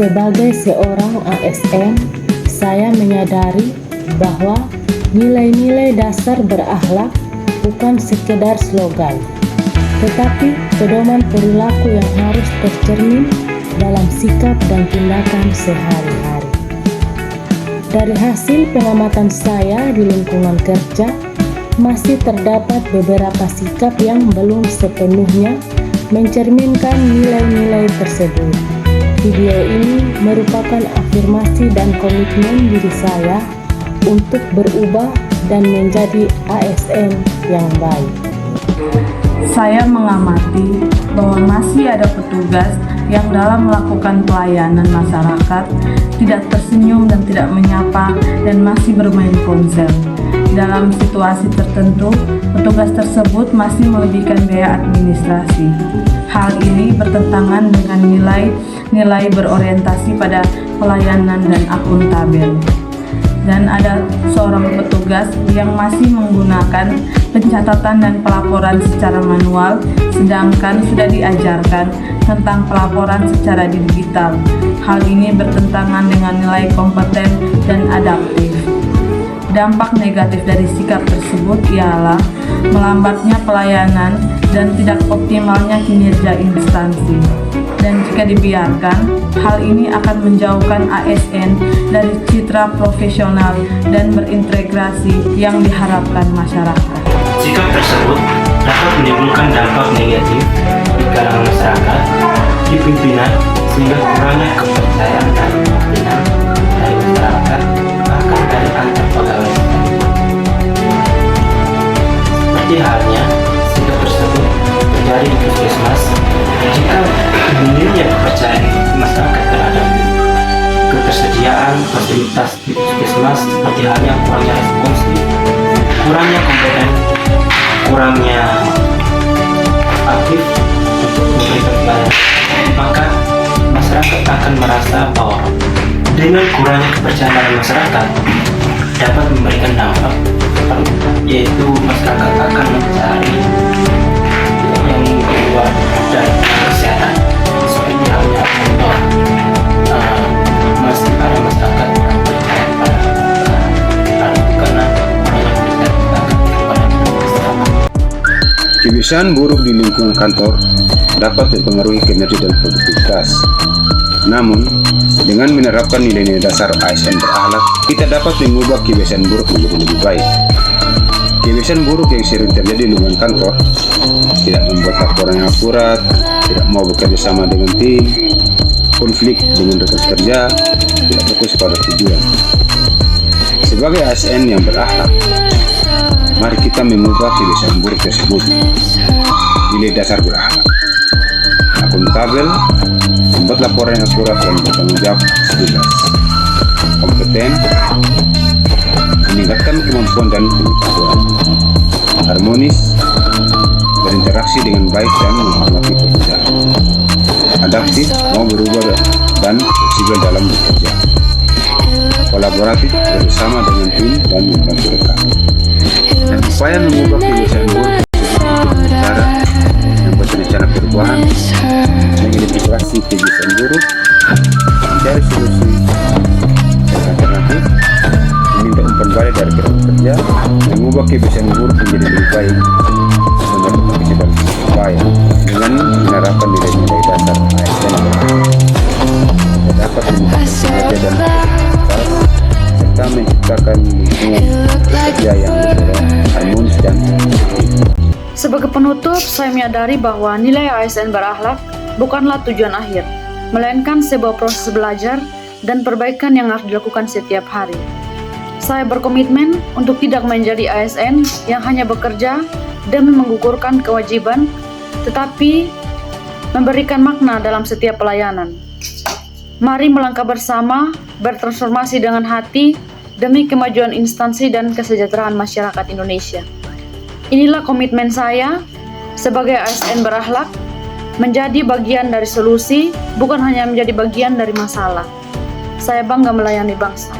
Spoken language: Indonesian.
Sebagai seorang ASN, saya menyadari bahwa nilai-nilai dasar berakhlak bukan sekedar slogan, tetapi pedoman perilaku yang harus tercermin dalam sikap dan tindakan sehari-hari. Dari hasil pengamatan saya di lingkungan kerja, masih terdapat beberapa sikap yang belum sepenuhnya mencerminkan nilai-nilai tersebut. Video ini merupakan afirmasi dan komitmen diri saya untuk berubah dan menjadi ASN yang baik. Saya mengamati bahwa masih ada petugas yang dalam melakukan pelayanan masyarakat tidak tersenyum dan tidak menyapa dan masih bermain ponsel. Dalam situasi tertentu, petugas tersebut masih melebihkan biaya administrasi. Hal ini bertentangan dengan nilai berorientasi pada pelayanan dan akuntabel. Dan ada seorang petugas yang masih menggunakan pencatatan dan pelaporan secara manual, sedangkan sudah diajarkan tentang pelaporan secara digital. Hal ini bertentangan dengan nilai kompeten dan adaptif. Dampak negatif dari sikap tersebut ialah melambatnya pelayanan dan tidak optimalnya kinerja instansi. Dan jika dibiarkan, hal ini akan menjauhkan ASN dari citra profesional dan berintegrasi yang diharapkan masyarakat. Sikap tersebut dapat menimbulkan dampak negatif di kalangan masyarakat, di pimpinan, sehingga kurangnya kepercayaan dari pimpinan, dari masyarakat, bahkan dari antar pegawai. Seperti halnya sikap tersebut terjadi di puskesmas, jika minimnya kepercayaan masyarakat terhadap ketersediaan fasilitas di puskesmas, seperti halnya kurangnya responsif, kurangnya kompeten, kurangnya aktif untuk memberikan pelayanan, maka masyarakat akan merasa bahwa dengan kurangnya kepercayaan dari masyarakat dapat memberikan dampak, yaitu masyarakat akan mencari yang keluar dari kesehatan, seperti halnya contoh masih ada masyarakat yang percaya pada hal itu karena kebiasaan buruk di lingkungan kantor dapat mempengaruhi kinerja dan produktivitas. Namun, dengan menerapkan nilai-nilai dasar ASN berakhlak, kita dapat mengubah kebiasaan buruk menjadi lebih baik. Kebiasaan buruk yang sering terjadi di lingkungan kantor, tidak membuat laporan yang akurat, tidak mau bekerja sama dengan tim, konflik dengan rekan kerja, tidak fokus pada tujuan. Sebagai ASN yang berakhlak, mari kita mengubah kebiasaan buruk tersebut. Nilai dasar berakhlak, akuntabel, membuat laporan yang akurat dan bertanggung jawab tugas, kompeten, meningkatkan kemampuan dan pengetahuan, harmonis, berinteraksi dengan baik dan menghormati pekerjaan, adaptif, mau berubah dan fleksibel dalam bekerja, kolaboratif, bersama dengan tim dan membantu rekan. Dan upaya mengubah kebiasaan buruk cara membuat rencana perubahan, mengidentifikasi kebiasaan buruk, mencari solusi alternatif, meminta umpan balik dari rekan kerja, mengubah kebiasaan buruk menjadi lebih baik, melakukan kecepatan upaya dengan menerapkan nilai-nilai dasar ASN dapat meningkatkan kinerja dan serta menciptakan lingkungan kerja yang harmonis dan efektif. Sebagai penutup, saya menyadari bahwa nilai ASN berakhlak bukanlah tujuan akhir, melainkan sebuah proses belajar dan perbaikan yang harus dilakukan setiap hari. Saya berkomitmen untuk tidak menjadi ASN yang hanya bekerja demi menggugurkan kewajiban, tetapi memberikan makna dalam setiap pelayanan. Mari melangkah bersama, bertransformasi dengan hati demi kemajuan instansi dan kesejahteraan masyarakat Indonesia. Inilah komitmen saya sebagai ASN berakhlak, menjadi bagian dari solusi, bukan hanya menjadi bagian dari masalah. Saya bangga melayani bangsa.